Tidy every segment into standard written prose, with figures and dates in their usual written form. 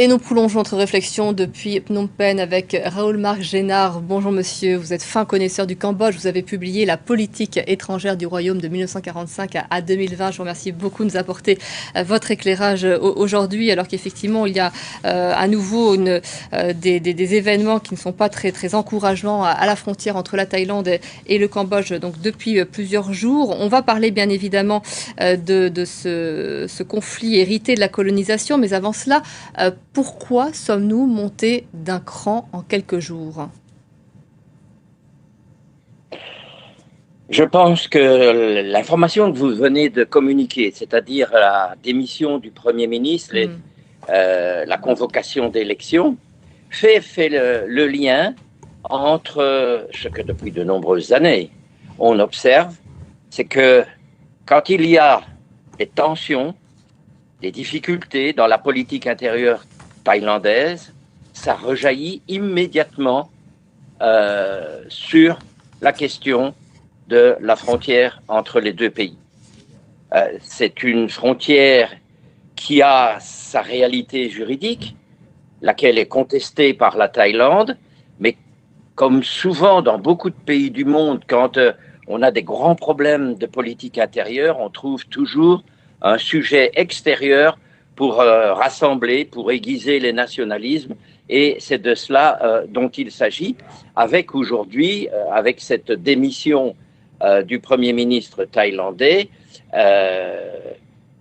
Et nous prolongeons notre réflexion depuis Phnom Penh avec Raoul-Marc Génard. Bonjour monsieur, vous êtes fin connaisseur du Cambodge. Vous avez publié La politique étrangère du royaume de 1945 à 2020. Je vous remercie beaucoup de nous apporter votre éclairage aujourd'hui, alors qu'effectivement il y a à nouveau des événements qui ne sont pas très encourageants à la frontière entre la Thaïlande et le Cambodge donc depuis plusieurs jours. On va parler bien évidemment de ce conflit hérité de la colonisation, mais avant cela, pourquoi sommes-nous montés d'un cran en quelques jours? Je pense que l'information que vous venez de communiquer, c'est-à-dire la démission du Premier ministre et la convocation d'élections, fait le lien entre ce que depuis de nombreuses années on observe, c'est que quand il y a des tensions, des difficultés dans la politique intérieure thaïlandaise, ça rejaillit immédiatement sur la question de la frontière entre les deux pays. C'est une frontière qui a sa réalité juridique, laquelle est contestée par la Thaïlande, mais comme souvent dans beaucoup de pays du monde, quand on a des grands problèmes de politique intérieure, on trouve toujours un sujet extérieur pour rassembler, pour aiguiser les nationalismes. Et c'est de cela dont il s'agit, avec aujourd'hui, avec cette démission du Premier ministre thaïlandais,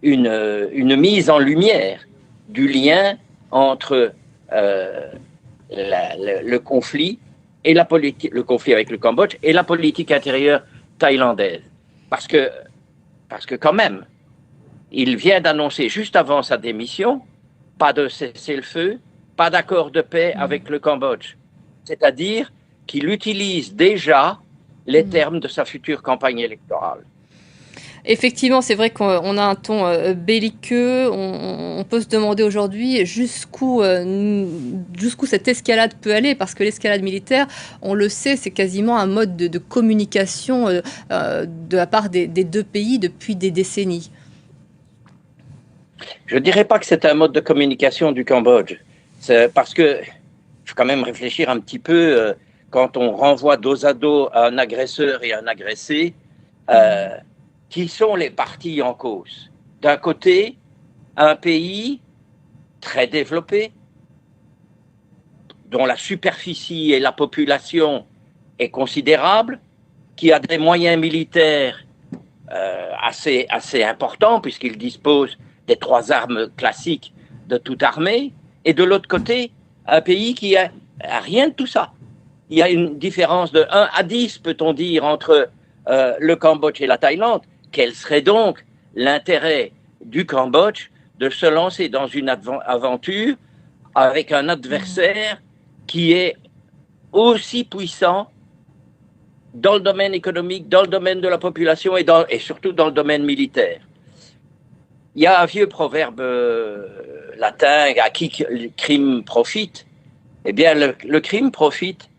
une mise en lumière du lien entre le conflit et la politique, le conflit avec le Cambodge et la politique intérieure thaïlandaise. Parce que quand même, il vient d'annoncer juste avant sa démission, pas de cessez-le-feu, pas d'accord de paix avec le Cambodge. C'est-à-dire qu'il utilise déjà les termes de sa future campagne électorale. Effectivement, c'est vrai qu'on a un ton belliqueux. On peut se demander aujourd'hui jusqu'où cette escalade peut aller, parce que l'escalade militaire, on le sait, c'est quasiment un mode de communication de la part des deux pays depuis des décennies. Je ne dirais pas que c'est un mode de communication du Cambodge. C'est parce que il faut quand même réfléchir un petit peu quand on renvoie dos à dos un agresseur et un agressé. Qui sont les parties en cause? D'un côté, un pays très développé, dont la superficie et la population est considérable, qui a des moyens militaires assez importants, puisqu'il dispose des 3 armes classiques de toute armée, et de l'autre côté, un pays qui a rien de tout ça. Il y a une différence de 1 à 10, peut-on dire, entre le Cambodge et la Thaïlande. Quel serait donc l'intérêt du Cambodge de se lancer dans une aventure avec un adversaire qui est aussi puissant dans le domaine économique, dans le domaine de la population et surtout dans le domaine militaire? Il y a un vieux proverbe latin, à qui le crime profite. Eh bien, le crime profite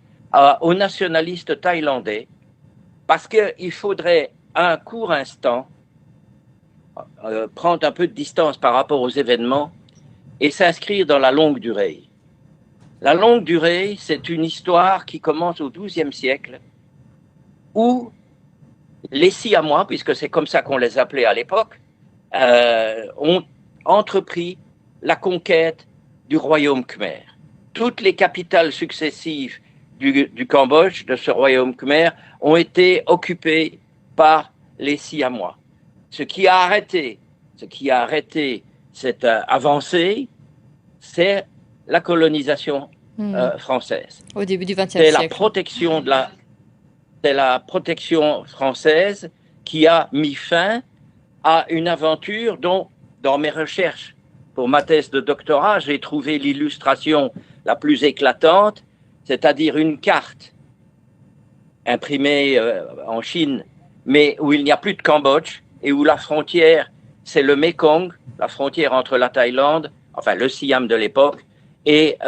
aux nationalistes thaïlandais parce qu'il faudrait un court instant prendre un peu de distance par rapport aux événements et s'inscrire dans la longue durée. La longue durée, c'est une histoire qui commence au XIIe siècle où les Siamois, puisque c'est comme ça qu'on les appelait à l'époque, ont entrepris la conquête du royaume khmer. Toutes les capitales successives du Cambodge, de ce royaume khmer, ont été occupées par les Siamois. Ce qui a arrêté cette avancée, c'est la colonisation française. Au début du XXe siècle. C'est la protection française qui a mis fin à une aventure dont, dans mes recherches pour ma thèse de doctorat, j'ai trouvé l'illustration la plus éclatante, c'est-à-dire une carte imprimée en Chine, mais où il n'y a plus de Cambodge et où la frontière, c'est le Mekong, la frontière entre la Thaïlande, enfin le Siam de l'époque, et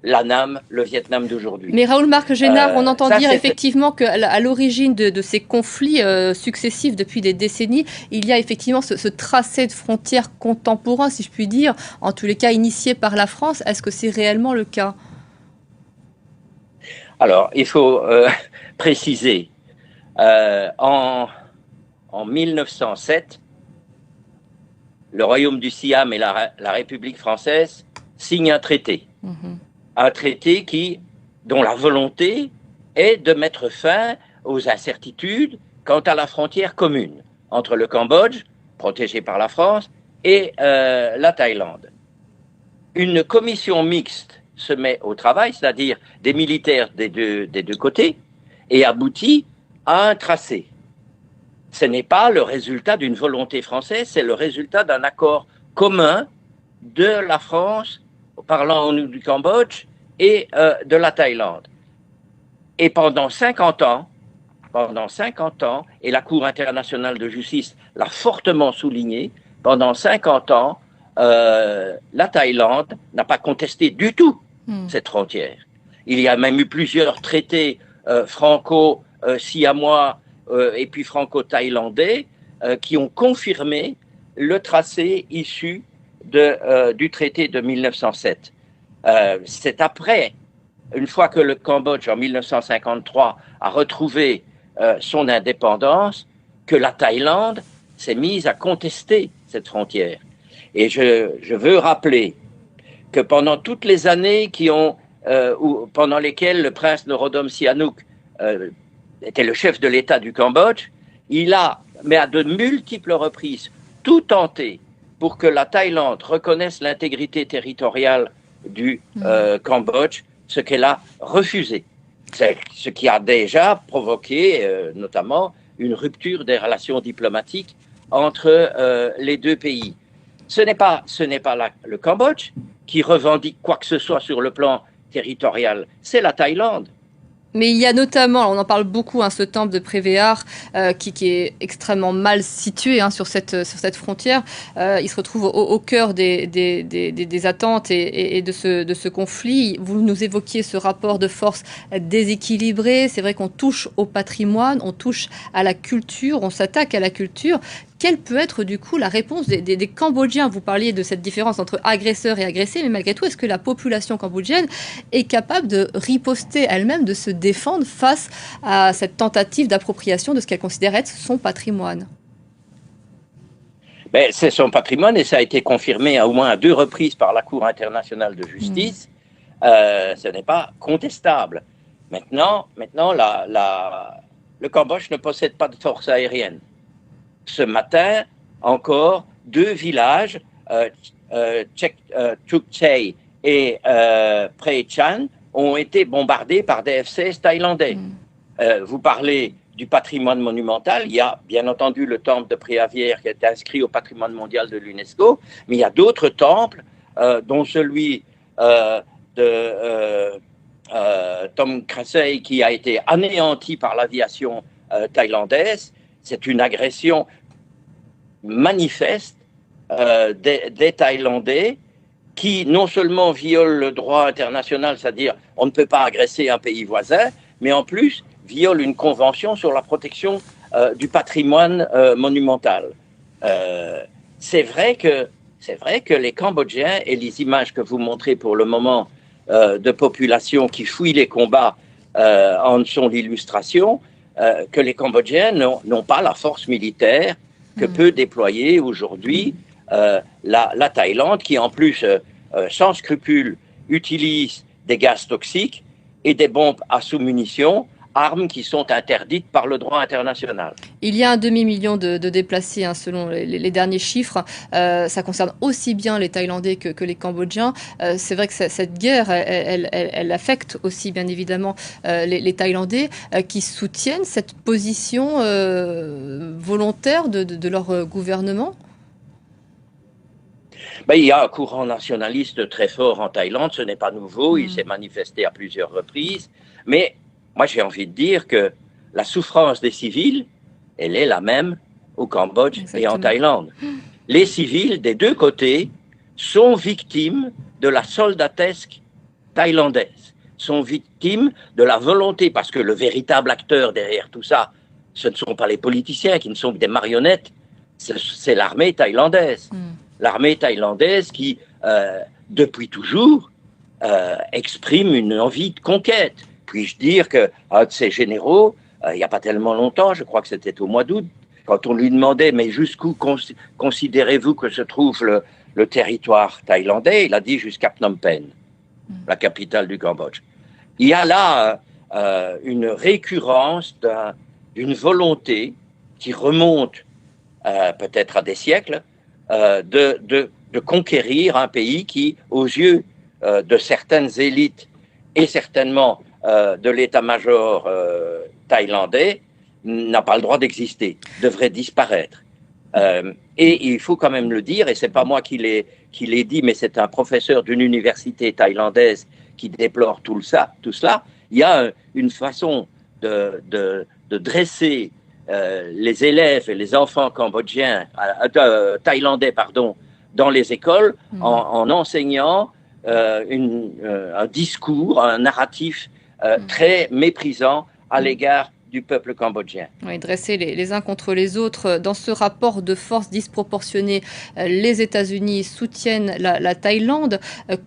l'Annam, le Vietnam d'aujourd'hui. Mais Raoul-Marc Génard, on entend dire effectivement qu'à l'origine de ces conflits successifs depuis des décennies, il y a effectivement ce tracé de frontières contemporain, si je puis dire, en tous les cas initié par la France. Est-ce que c'est réellement le cas? Alors, il faut préciser, en 1907, le Royaume du Siam et la République française signent un traité. Un traité dont la volonté est de mettre fin aux incertitudes quant à la frontière commune entre le Cambodge, protégé par la France, et la Thaïlande. Une commission mixte se met au travail, c'est-à-dire des militaires des deux côtés, et aboutit à un tracé. Ce n'est pas le résultat d'une volonté française, c'est le résultat d'un accord commun de la France, parlant du Cambodge, et de la Thaïlande. Et pendant 50 ans, et la Cour internationale de justice l'a fortement souligné, pendant 50 ans, la Thaïlande n'a pas contesté du tout cette frontière. Il y a même eu plusieurs traités franco-siamois et puis franco-thaïlandais qui ont confirmé le tracé issu du traité de 1907. C'est après, une fois que le Cambodge, en 1953, a retrouvé son indépendance, que la Thaïlande s'est mise à contester cette frontière. Et je veux rappeler que pendant toutes les années pendant lesquelles le prince Norodom Sihanouk était le chef de l'État du Cambodge, mais à de multiples reprises, tout tenté pour que la Thaïlande reconnaisse l'intégrité territoriale du Cambodge, ce qu'elle a refusé. C'est ce qui a déjà provoqué notamment une rupture des relations diplomatiques entre les deux pays. Ce n'est pas le Cambodge qui revendique quoi que ce soit sur le plan territorial, c'est la Thaïlande. Mais il y a notamment, on en parle beaucoup, ce temple de Prévéar qui est extrêmement mal situé sur cette frontière. Il se retrouve au cœur des attentes et de ce conflit. Vous nous évoquiez ce rapport de force déséquilibré. C'est vrai qu'on touche au patrimoine, on touche à la culture, on s'attaque à la culture. Quelle peut être du coup la réponse des Cambodgiens? Vous parliez de cette différence entre agresseurs et agressés, mais malgré tout, est-ce que la population cambodgienne est capable de riposter elle-même, de se défendre face à cette tentative d'appropriation de ce qu'elle considère être son patrimoine? C'est son patrimoine et ça a été confirmé au moins à 2 reprises par la Cour internationale de justice. Ce n'est pas contestable. Maintenant le Cambodge ne possède pas de force aérienne. Ce matin, encore, 2 villages, Chuk Chey et Prey Chan, ont été bombardés par des F-16 thaïlandais. Vous parlez du patrimoine monumental. Il y a bien entendu le temple de Préavière qui est inscrit au patrimoine mondial de l'UNESCO, mais il y a d'autres temples, dont celui de Tom Krasei qui a été anéanti par l'aviation thaïlandaise. C'est une agression manifeste des Thaïlandais qui non seulement violent le droit international, c'est-à-dire on ne peut pas agresser un pays voisin, mais en plus violent une convention sur la protection du patrimoine monumental. C'est vrai que les Cambodgiens, et les images que vous montrez pour le moment de populations qui fuient les combats en sont l'illustration, que les Cambodgiens n'ont pas la force militaire que peut déployer aujourd'hui la Thaïlande, qui en plus, sans scrupule, utilise des gaz toxiques et des bombes à sous-munitions, armes qui sont interdites par le droit international. Il y a 1 demi-million de déplacés selon les derniers chiffres. Ça concerne aussi bien les Thaïlandais que les Cambodgiens. C'est vrai que cette guerre, elle affecte aussi bien évidemment les Thaïlandais qui soutiennent cette position volontaire de leur gouvernement. Il y a un courant nationaliste très fort en Thaïlande, ce n'est pas nouveau, il s'est manifesté à plusieurs reprises, mais moi, j'ai envie de dire que la souffrance des civils, elle est la même au Cambodge et en Thaïlande. Les civils des 2 côtés sont victimes de la soldatesque thaïlandaises sont victimes de la volonté, parce que le véritable acteur derrière tout ça, ce ne sont pas les politiciens qui ne sont que des marionnettes, c'est l'armée thaïlandaise. L'armée thaïlandaise qui, depuis toujours, exprime une envie de conquête. Puis-je dire qu'un de ses généraux, il n'y a pas tellement longtemps, je crois que c'était au mois d'août, quand on lui demandait « mais jusqu'où considérez-vous que se trouve le territoire thaïlandais ?» il a dit « jusqu'à Phnom Penh, la capitale du Cambodge ». Il y a là une récurrence d'une volonté qui remonte peut-être à des siècles de conquérir un pays qui, aux yeux de certaines élites et certainement de l'état-major thaïlandais, n'a pas le droit d'exister, devrait disparaître. Et il faut quand même le dire, et c'est pas moi qui l'ai dit, mais c'est un professeur d'une université thaïlandaise qui déplore tout cela. Il y a une façon de dresser les élèves et les enfants cambodgiens, thaïlandais, pardon, dans les écoles en enseignant un discours, un narratif très méprisant à l'égard du peuple cambodgien. Oui, dresser les uns contre les autres. Dans ce rapport de force disproportionné, les États-Unis soutiennent la Thaïlande.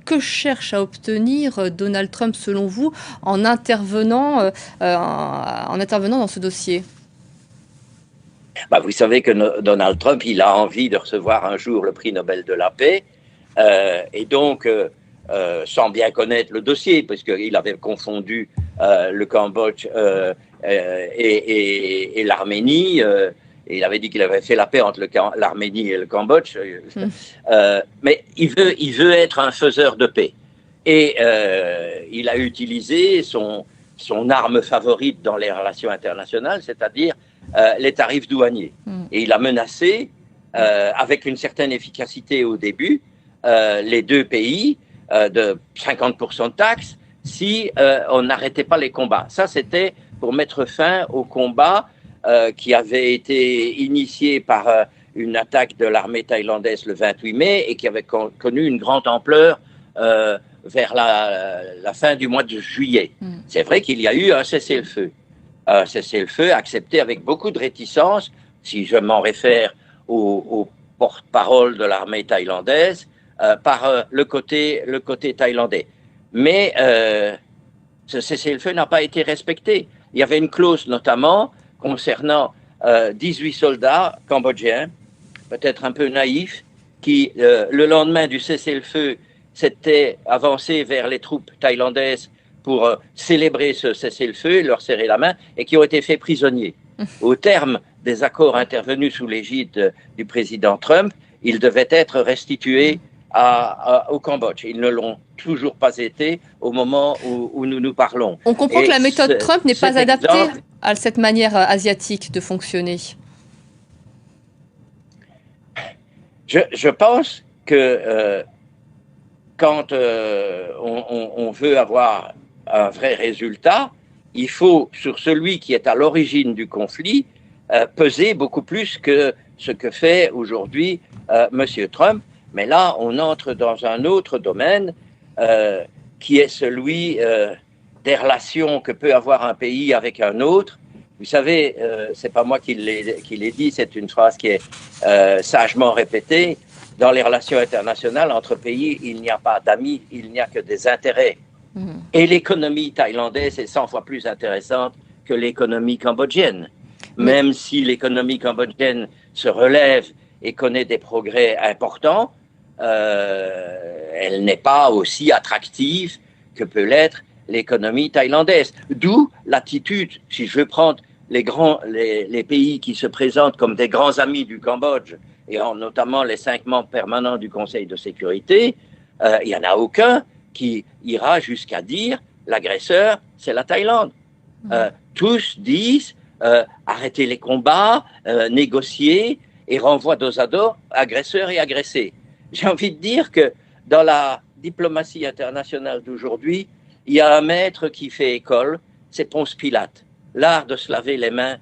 Que cherche à obtenir Donald Trump, selon vous, en intervenant dans ce dossier? Vous savez que Donald Trump, il a envie de recevoir un jour le prix Nobel de la paix, et donc, sans bien connaître le dossier, parce qu'il avait confondu le Cambodge et l'Arménie, et il avait dit qu'il avait fait la paix entre l'Arménie et le Cambodge, mais il veut être un faiseur de paix. Et il a utilisé son arme favorite dans les relations internationales, c'est-à-dire les tarifs douaniers. Et il a menacé, avec une certaine efficacité au début, les deux pays de 50% de taxes si on n'arrêtait pas les combats. Ça, c'était pour mettre fin aux combats qui avaient été initiés par une attaque de l'armée thaïlandaise le 28 mai et qui avait connu une grande ampleur vers la fin du mois de juillet. C'est vrai qu'il y a eu un cessez-le-feu. Un cessez-le-feu accepté avec beaucoup de réticence, si je m'en réfère au porte-parole de l'armée thaïlandaise, par le côté thaïlandais. Mais ce cessez-le-feu n'a pas été respecté. Il y avait une clause notamment concernant 18 soldats cambodgiens, peut-être un peu naïfs, qui, le lendemain du cessez-le-feu, s'étaient avancés vers les troupes thaïlandaises pour célébrer ce cessez-le-feu, leur serrer la main, et qui ont été faits prisonniers. Au terme des accords intervenus sous l'égide du président Trump, ils devaient être restitués au Cambodge. Ils ne l'ont toujours pas été au moment où nous parlons. On comprend que la méthode Trump n'est pas adaptée à cette manière asiatique de fonctionner. Je pense que quand on veut avoir un vrai résultat, il faut, sur celui qui est à l'origine du conflit, peser beaucoup plus que ce que fait aujourd'hui M. Trump. Mais là, on entre dans un autre domaine qui est celui des relations que peut avoir un pays avec un autre. Vous savez, c'est pas moi qui l'ai dit, c'est une phrase qui est sagement répétée. Dans les relations internationales entre pays, il n'y a pas d'amis, il n'y a que des intérêts. Et l'économie thaïlandaise est 100 fois plus intéressante que l'économie cambodgienne. Même si l'économie cambodgienne se relève et connaît des progrès importants, elle n'est pas aussi attractive que peut l'être l'économie thaïlandaise. D'où l'attitude, si je veux prendre les pays qui se présentent comme des grands amis du Cambodge, et notamment les 5 membres permanents du Conseil de sécurité, il n'y en a aucun qui ira jusqu'à dire l'agresseur, c'est la Thaïlande. Tous disent arrêter les combats, négocier et renvoient dos à dos agresseurs et agressés. J'ai envie de dire que dans la diplomatie internationale d'aujourd'hui, il y a un maître qui fait école, c'est Ponce Pilate. L'art de se laver les mains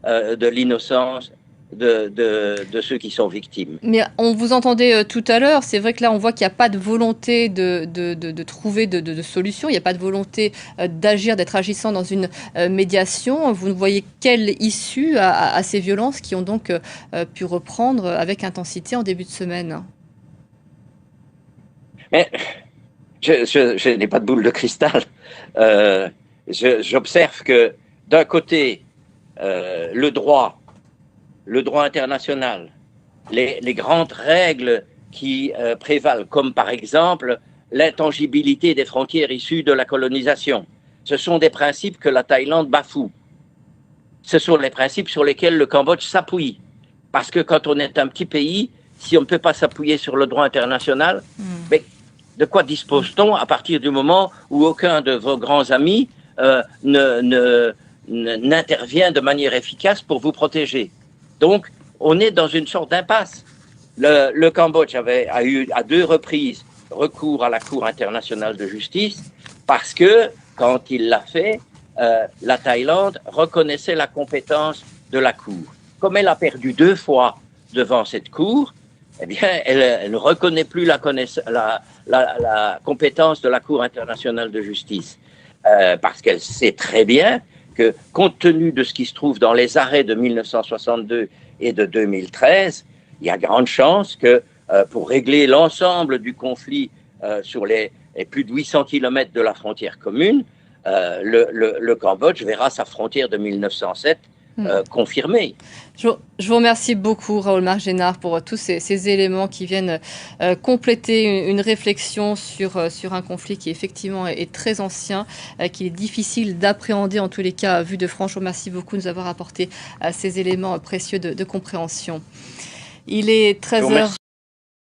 de l'innocence, de ceux qui sont victimes. Mais on vous entendait tout à l'heure, c'est vrai que là on voit qu'il n'y a pas de volonté de trouver de solution, il n'y a pas de volonté d'agir, d'être agissant dans une médiation. Vous ne voyez quelle issue à ces violences qui ont donc pu reprendre avec intensité en début de semaine? Mais je n'ai pas de boule de cristal. J'observe que d'un côté, le droit international, les grandes règles qui prévalent, comme par exemple l'intangibilité des frontières issues de la colonisation. Ce sont des principes que la Thaïlande bafoue. Ce sont les principes sur lesquels le Cambodge s'appuie. Parce que quand on est un petit pays, si on ne peut pas s'appuyer sur le droit international, mais de quoi dispose-t-on à partir du moment où aucun de vos grands amis n'intervient de manière efficace pour vous protéger? Donc, on est dans une sorte d'impasse. Le Cambodge a eu à 2 reprises recours à la Cour internationale de justice parce que, quand il l'a fait, la Thaïlande reconnaissait la compétence de la Cour. Comme elle a perdu 2 fois devant cette Cour, eh bien, elle ne reconnaît plus la compétence de la Cour internationale de justice parce qu'elle sait très bien que, compte tenu de ce qui se trouve dans les arrêts de 1962 et de 2013, il y a grande chance que pour régler l'ensemble du conflit sur les plus de 800 kilomètres de la frontière commune, le Cambodge verra sa frontière de 1907 confirmée. Je vous remercie beaucoup, Raoul-Marc Génard, pour tous ces éléments qui viennent compléter une réflexion sur un conflit qui effectivement est très ancien, qu'il est difficile d'appréhender en tous les cas vue de France. Je vous remercie beaucoup de nous avoir apporté ces éléments précieux de compréhension. Il est 13h.